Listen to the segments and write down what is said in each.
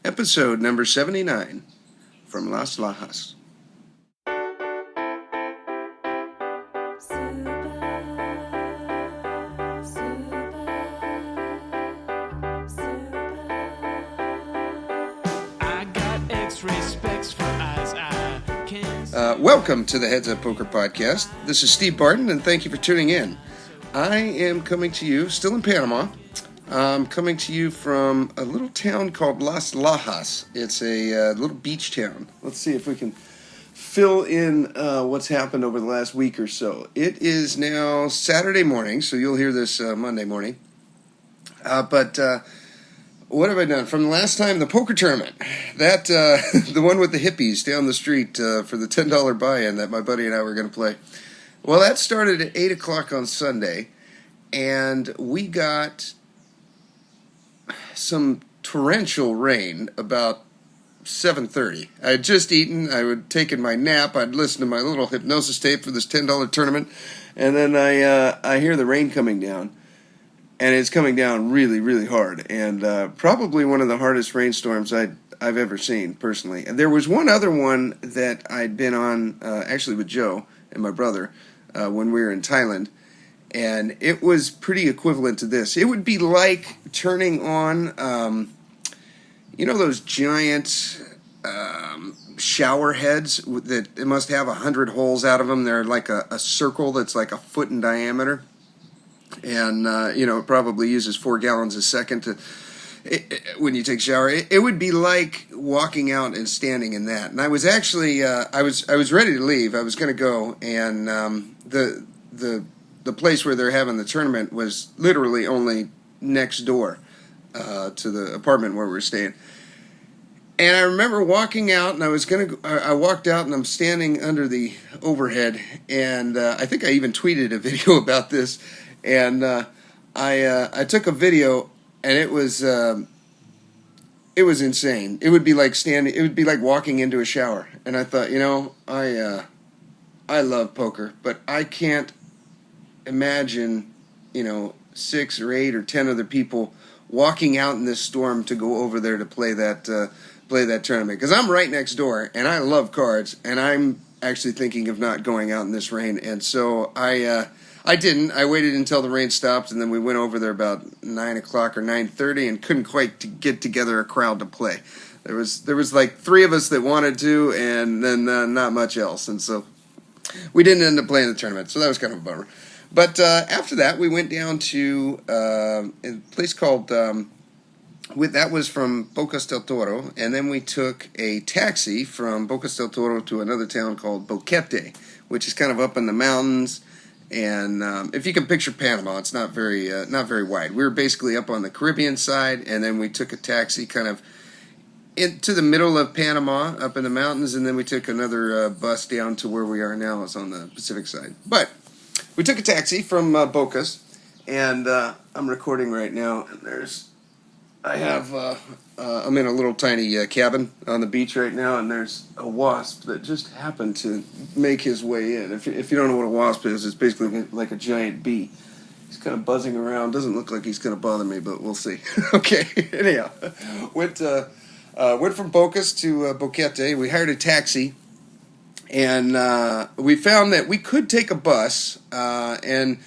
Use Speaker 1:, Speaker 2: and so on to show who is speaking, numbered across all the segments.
Speaker 1: episode number 79 from Las Lajas. Welcome to the Heads Up Poker Podcast. This is Steve Barton, and thank you for tuning in. I am coming to you, still in Panama. I'm coming to you from a little town called Las Lajas. It's a little beach town. Let's see if we can fill in what's happened over the last week or so. It is now Saturday morning, so you'll hear this Monday morning. But what have I done? From the last time, the poker tournament. That, the one with the hippies down the street for the $10 buy-in that my buddy and I were going to play. Well, that started at 8 o'clock on Sunday, and we got some torrential rain about 7:30. I had just eaten, I had taken my nap, I'd listened to my little hypnosis tape for this $10 tournament, and then I hear the rain coming down. And it's coming down really, really hard, and probably one of the hardest rainstorms I've ever seen, personally. And there was one other one that I'd been on, actually with Joe and my brother, when we were in Thailand, and it was pretty equivalent to this. It would be like turning on, those giant shower heads that it must have 100 holes out of them. They're like a circle that's like a foot in diameter. And, it probably uses 4 gallons a second when you take a shower. It would be like walking out and standing in that. And I was actually, I was ready to leave. I was going to go, and the place where they're having the tournament was literally only next door to the apartment where we were staying. And I remember walking out, and I walked out, and I'm standing under the overhead, and I think I even tweeted a video about this. And I took a video, and it was insane. It would be like it would be like walking into a shower. And I thought, I love poker, but I can't imagine, 6 or 8 or 10 other people walking out in this storm to go over there to play that tournament. Because I'm right next door, and I love cards, and I'm actually thinking of not going out in this rain. And so I didn't. I waited until the rain stopped, and then we went over there about 9 o'clock or 9:30 and couldn't quite get together a crowd to play. There was like 3 of us that wanted to, and then not much else. And so we didn't end up playing the tournament, so that was kind of a bummer. But after that, we went down to a place called, that was from Bocas del Toro, and then we took a taxi from Bocas del Toro to another town called Boquete, which is kind of up in the mountains. And if you can picture Panama, it's not very wide. We were basically up on the Caribbean side, and then we took a taxi kind of into the middle of Panama, up in the mountains, and then we took another bus down to where we are now. It's on the Pacific side. But we took a taxi from Bocas, and I'm recording right now, and I'm in a little tiny cabin on the beach right now, and there's a wasp that just happened to make his way in. If you don't know what a wasp is, it's basically like a giant bee. He's kind of buzzing around. Doesn't look like he's going to bother me, but we'll see. Okay, anyhow. Went from Bocas to Boquete. We hired a taxi, and we found that we could take a bus, and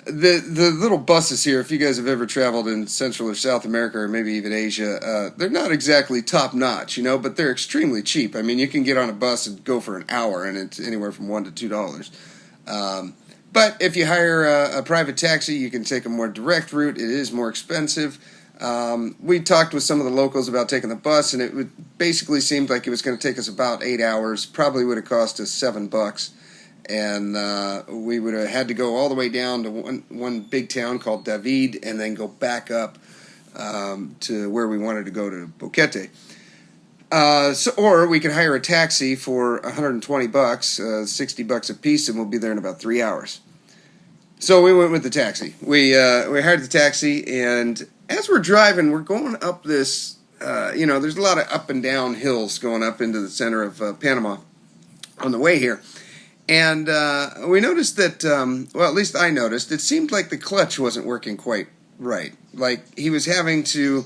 Speaker 1: the little buses here, if you guys have ever traveled in Central or South America or maybe even Asia, they're not exactly top-notch, but they're extremely cheap. I mean, you can get on a bus and go for an hour, and it's anywhere from $1 to $2. But if you hire a private taxi, you can take a more direct route. It is more expensive. We talked with some of the locals about taking the bus, and it basically seemed like it was going to take us about 8 hours. Probably would have cost us $7. And we would have had to go all the way down to one big town called David, and then go back up to where we wanted to go to Boquete. Or we could hire a taxi for $120, $60 a piece, and we'll be there in about 3 hours. So we went with the taxi. We hired the taxi, and as we're driving, we're going up this. There's a lot of up and down hills going up into the center of Panama on the way here. And we noticed that, at least I noticed, it seemed like the clutch wasn't working quite right. Like he was having to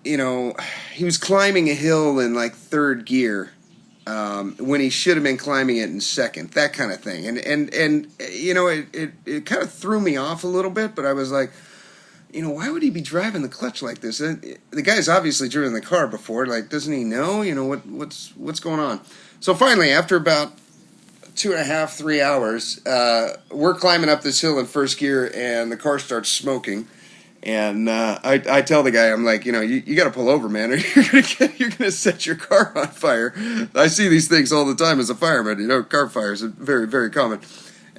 Speaker 1: he was climbing a hill in like third gear when he should have been climbing it in second, that kind of thing. And it kind of threw me off a little bit, but I was like, why would he be driving the clutch like this? The guy's obviously driven the car before. Like, doesn't he know? What's going on? So finally, after about 2.5, 3 hours, we're climbing up this hill in first gear, and the car starts smoking. And I tell the guy, I'm like, you got to pull over, man, or you're gonna set your car on fire. I see these things all the time as a fireman. Car fires are very, very common.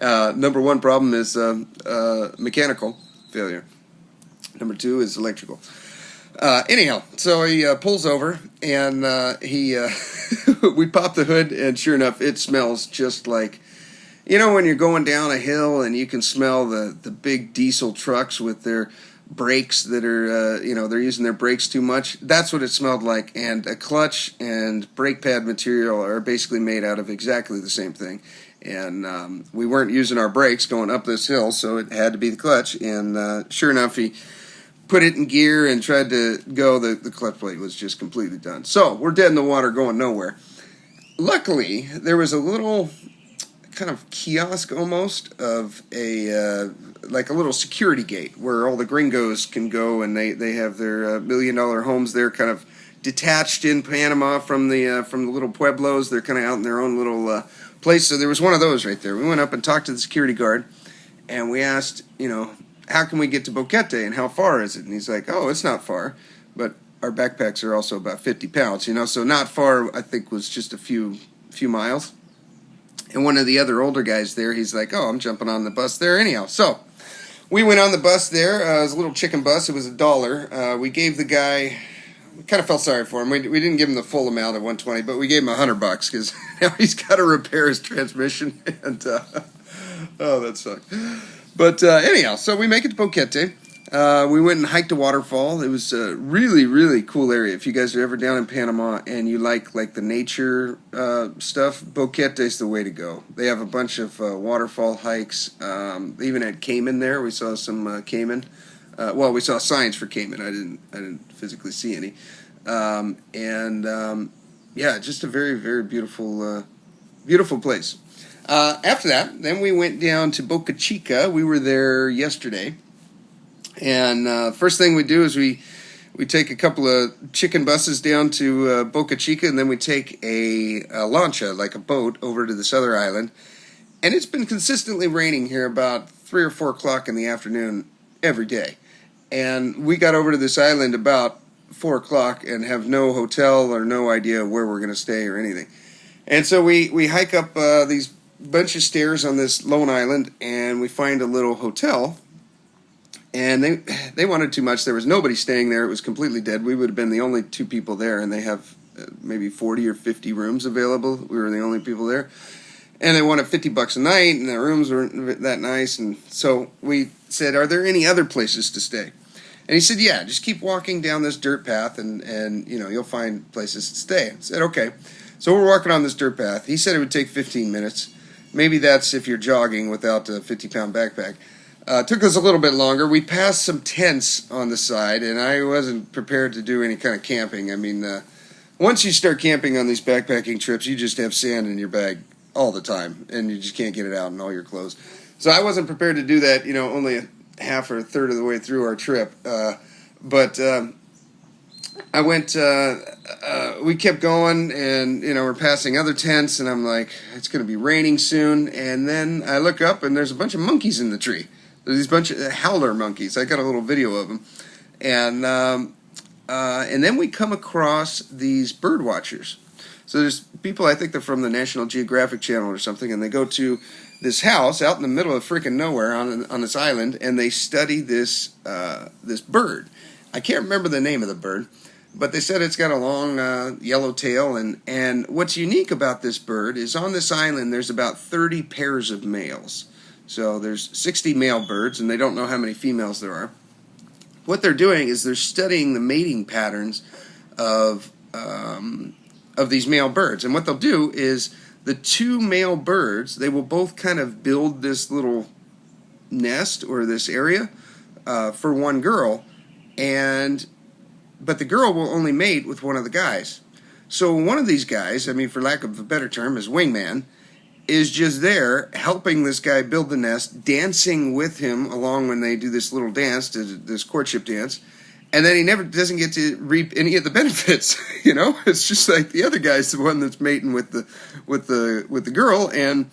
Speaker 1: Number one problem is mechanical failure. Number two is electrical. Anyhow, so he pulls over, and we pop the hood, and sure enough, it smells just like, when you're going down a hill and you can smell the big diesel trucks with their brakes that are, they're using their brakes too much. That's what it smelled like, and a clutch and brake pad material are basically made out of exactly the same thing. And we weren't using our brakes going up this hill, so it had to be the clutch, and sure enough, he put it in gear and tried to go. The clutch plate was just completely done. So we're dead in the water, going nowhere. Luckily, there was a little kind of kiosk almost of like a little security gate where all the gringos can go, and they have their $1 million homes. They're kind of detached in Panama from the little pueblos. They're kind of out in their own little place. So there was one of those right there. We went up and talked to the security guard, and we asked, how can we get to Boquete, and how far is it? And he's like, oh, it's not far, but our backpacks are also about 50 pounds, so not far, I think, was just a few miles. And one of the other older guys there, he's like, oh, I'm jumping on the bus there anyhow. So we went on the bus there. It was a little chicken bus. It was $1. We gave the guy, we kind of felt sorry for him. We didn't give him the full amount of $120, but we gave him $100 because now he's got to repair his transmission. And oh, that sucked. But anyhow, so we make it to Boquete. We went and hiked a waterfall. It was a really, really cool area. If you guys are ever down in Panama and you like the nature stuff, Boquete is the way to go. They have a bunch of waterfall hikes. They even had caiman there. We saw some caiman. We saw signs for caiman. I didn't physically see any. Just a very, very beautiful, beautiful place. After that, then we went down to Boca Chica. We were there yesterday. And first thing we do is we take a couple of chicken buses down to Boca Chica, and then we take a lancha, like a boat, over to this other island. And it's been consistently raining here about 3 or 4 o'clock in the afternoon every day. And we got over to this island about 4 o'clock and have no hotel or no idea where we're going to stay or anything. And so we hike up these bunch of stairs on this lone island, and we find a little hotel. And they wanted too much. There was nobody staying there. It was completely dead. We would have been the only 2 people there, and they have maybe 40 or 50 rooms available. We were the only people there. And they wanted $50 a night, and the rooms weren't that nice. And so we said, are there any other places to stay? And he said, yeah, just keep walking down this dirt path, and you'll find places to stay. I said, okay. So we're walking on this dirt path. He said it would take 15 minutes. Maybe that's if you're jogging without a 50-pound backpack. Took us a little bit longer. We passed some tents on the side, and I wasn't prepared to do any kind of camping. I mean, once you start camping on these backpacking trips, you just have sand in your bag all the time, and you just can't get it out in all your clothes. So I wasn't prepared to do that, only a half or a third of the way through our trip. But I went, we kept going, and, we're passing other tents, and I'm like, it's going to be raining soon. And then I look up, and there's a bunch of monkeys in the tree. There's these bunch of howler monkeys. I got a little video of them. And then we come across these bird watchers. So there's people, I think they're from the National Geographic Channel or something, and they go to this house out in the middle of freaking nowhere on this island, and they study this bird. I can't remember the name of the bird, but they said it's got a long yellow tail, and what's unique about this bird is on this island there's about 30 pairs of males. So there's 60 male birds, and they don't know how many females there are. What they're doing is they're studying the mating patterns of these male birds. And what they'll do is the 2 male birds, they will both kind of build this little nest or this area for one girl, and but the girl will only mate with one of the guys. So one of these guys, I mean, for lack of a better term, is wingman, is just there helping this guy build the nest, dancing with him along when they do this little dance, this courtship dance, and then he never doesn't get to reap any of the benefits. It's just like the other guy's the one that's mating with the girl. And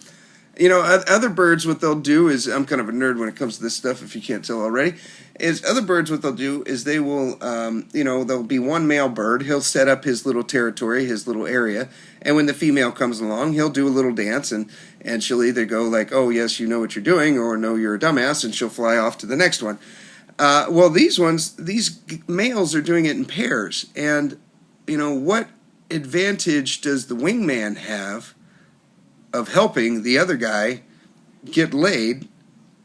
Speaker 1: other birds, what they'll do is, I'm kind of a nerd when it comes to this stuff, if you can't tell already, is other birds, what they'll do is they will, there'll be one male bird, he'll set up his little territory, his little area, and when the female comes along, he'll do a little dance, and she'll either go like, oh, yes, you know what you're doing, or no, you're a dumbass, and she'll fly off to the next one. Well, these males are doing it in pairs, and, what advantage does the wingman have of helping the other guy get laid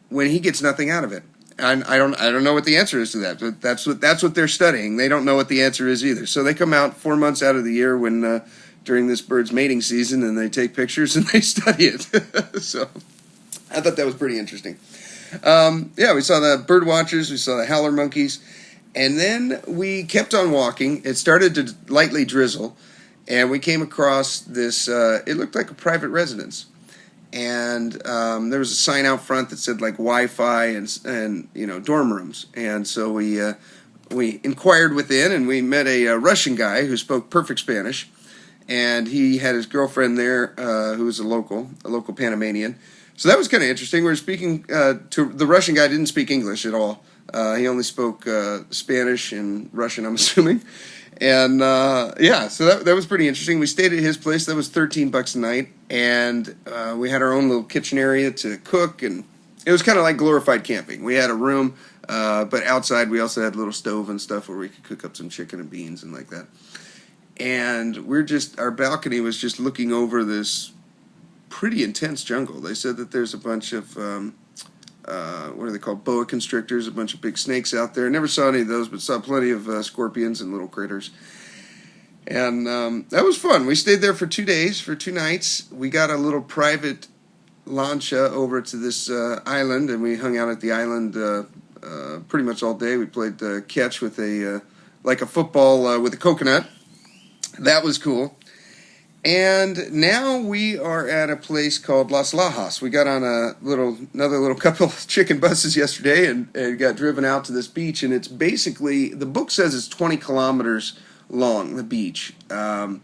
Speaker 1: when he gets nothing out of it? And I don't know what the answer is to that, but that's what they're studying. They don't know what the answer is either. So they come out 4 months out of the year when during this bird's mating season, and they take pictures and they study it. So I thought that was pretty interesting. We saw the bird watchers, we saw the howler monkeys, and then we kept on walking. It started to lightly drizzle, and we came across this, it looked like a private residence. And there was a sign out front that said like Wi-Fi and dorm rooms. And so we inquired within, and we met a Russian guy who spoke perfect Spanish, and he had his girlfriend there who was a local Panamanian. So that was kind of interesting. We were speaking to the Russian guy. Didn't speak English at all. He only spoke Spanish and Russian, I'm assuming. And so that was pretty interesting. We stayed at his place. That was $13 a night, and we had our own little kitchen area to cook, and it was kind of like glorified camping. We had a room, but outside we also had a little stove and stuff where we could cook up some chicken and beans and like that. And our balcony was just looking over this pretty intense jungle. They said that there's a bunch of what are they called? Boa constrictors, a bunch of big snakes out there. Never saw any of those, but saw plenty of scorpions and little critters. And that was fun. We stayed there for 2 days, for 2 nights. We got a little private lancha over to this island, and we hung out at the island pretty much all day. We played catch with a football with a coconut. That was cool. And now we are at a place called Las Lajas. We got on another little couple of chicken buses yesterday and got driven out to this beach. And it's basically, the book says it's 20 kilometers long, the beach. And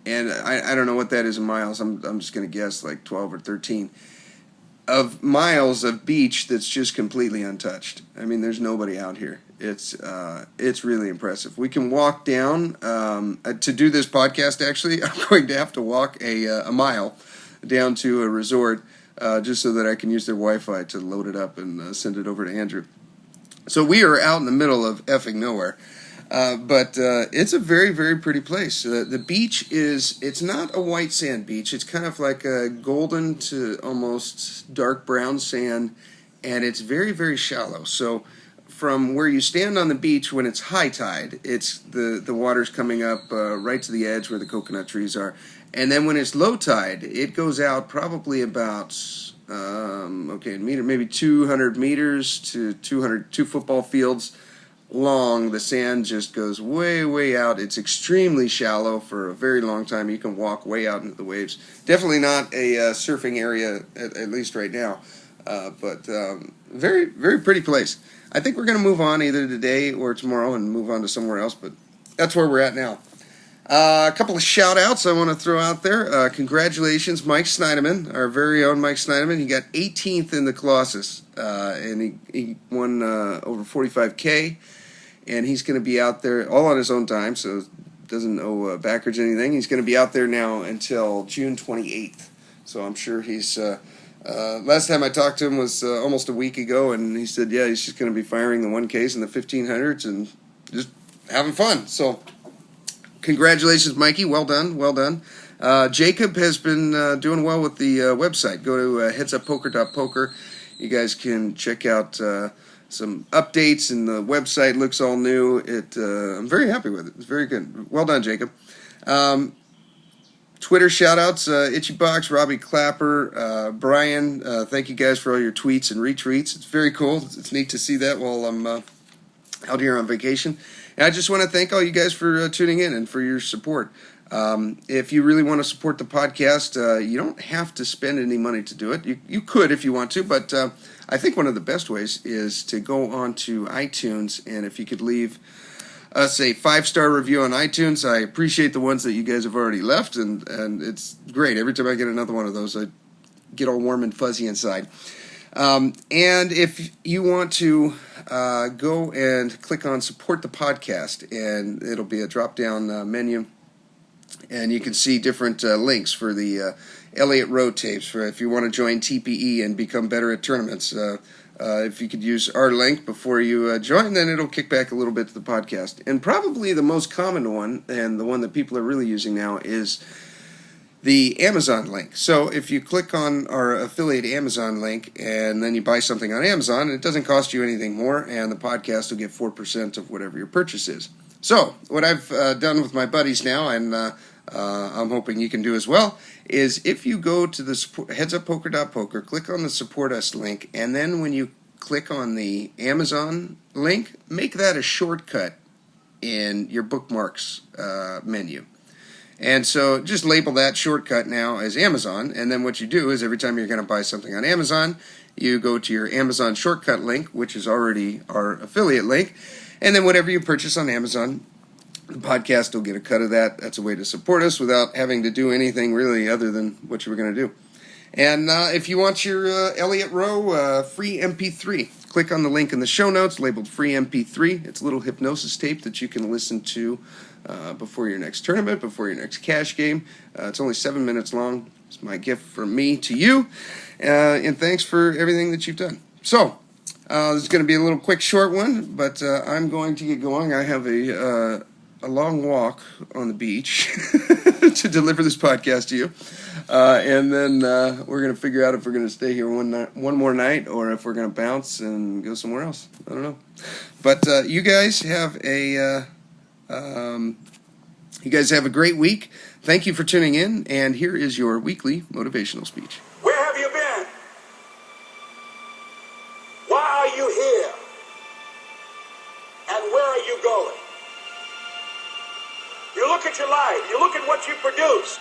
Speaker 1: I don't know what that is in miles. I'm just going to guess like 12 or 13 of miles of beach that's just completely untouched. I mean, there's nobody out here. It's really impressive. We can walk down to do this podcast. Actually, I'm going to have to walk a mile down to a resort just so that I can use their Wi-Fi to load it up and send it over to Andrew. So we are out in the middle of effing nowhere, but it's a very, very pretty place. The beach it's not a white sand beach. It's kind of like a golden to almost dark brown sand, and it's very, very shallow. So from where you stand on the beach when it's high tide, it's the water's coming up right to the edge where the coconut trees are. And then when it's low tide, it goes out probably about, maybe 200 meters to 2 football fields long. The sand just goes way, way out. It's extremely shallow for a very long time. You can walk way out into the waves. Definitely not a surfing area, at least right now. But very, very pretty place. I think we're going to move on either today or tomorrow and move on to somewhere else, but that's where we're at now. A couple of shout-outs I want to throw out there. Congratulations, Mike Snyderman, our very own Mike Snyderman. He got 18th in the Colossus, and he won over $45K, and he's going to be out there all on his own time, so doesn't owe backers anything. He's going to be out there now until June 28th, so I'm sure he's... last time I talked to him was almost a week ago, and he said, yeah, he's just going to be firing the 1Ks and the 1500s and just having fun. So, congratulations, Mikey. Well done, well done. Jacob has been doing well with the website. Go to HeadsUpPoker.Poker. You guys can check out some updates, and the website looks all new. I'm very happy with it. It's very good. Well done, Jacob. Twitter shout-outs, Itchybox, Robbie Clapper, Brian, thank you guys for all your tweets and retweets. It's very cool. It's neat to see that while I'm out here on vacation. And I just want to thank all you guys for tuning in and for your support. If you really want to support the podcast, you don't have to spend any money to do it. You could if you want to, but I think one of the best ways is to go on to iTunes, and if you could leave us a 5-star review on iTunes. I appreciate the ones that you guys have already left, and it's great. Every time I get another one of those, I get all warm and fuzzy inside. And if you want to go and click on Support the Podcast, and it'll be a drop-down menu, and you can see different links for the Elliott Road tapes, for if you want to join TPE and become better at tournaments. If you could use our link before you join, then it'll kick back a little bit to the podcast. And probably the most common one, and the one that people are really using now, is the Amazon link. So if you click on our affiliate Amazon link and then you buy something on Amazon, it doesn't cost you anything more, and the podcast will get 4% of whatever your purchase is. So what I've done with my buddies now, and I'm hoping you can do as well, is if you go to the HeadsUpPoker.Poker, click on the Support Us link, and then when you click on the Amazon link, make that a shortcut in your bookmarks menu. And so just label that shortcut now as Amazon, and then what you do is every time you're going to buy something on Amazon, you go to your Amazon shortcut link, which is already our affiliate link, and then whatever you purchase on Amazon, the podcast will get a cut of that. That's a way to support us without having to do anything really other than what you were going to do. And if you want your Elliott Row free MP3, click on the link in the show notes labeled free MP3. It's a little hypnosis tape that you can listen to before your next tournament, before your next cash game. It's only 7 minutes long. It's my gift from me to you. And thanks for everything that you've done. So, this is going to be a little quick, short one, but I'm going to get going. I have a long walk on the beach to deliver this podcast to you. And then we're going to figure out if we're going to stay here one more night or if we're going to bounce and go somewhere else. I don't know. But you guys have a great week. Thank you for tuning in, and here is your weekly motivational speech.
Speaker 2: Where have you been? Why are you here? And where are you going? You look at your life. You look at what you produce.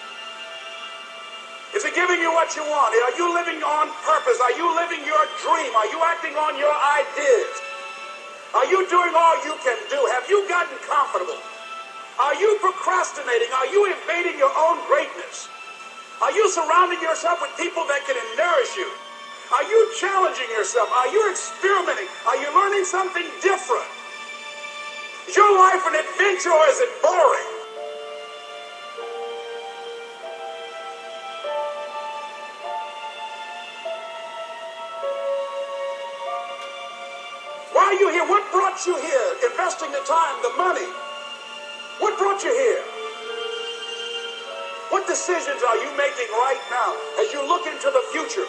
Speaker 2: Is it giving you what you want? Are you living on purpose? Are you living your dream? Are you acting on your ideas? Are you doing all you can do? Have you gotten comfortable? Are you procrastinating? Are you invading your own greatness? Are you surrounding yourself with people that can nourish you? Are you challenging yourself? Are you experimenting? Are you learning something different? Is your life an adventure, or is it boring? Why are you here? What brought you here? Investing the time, the money. What brought you here? What decisions are you making right now as you look into the future?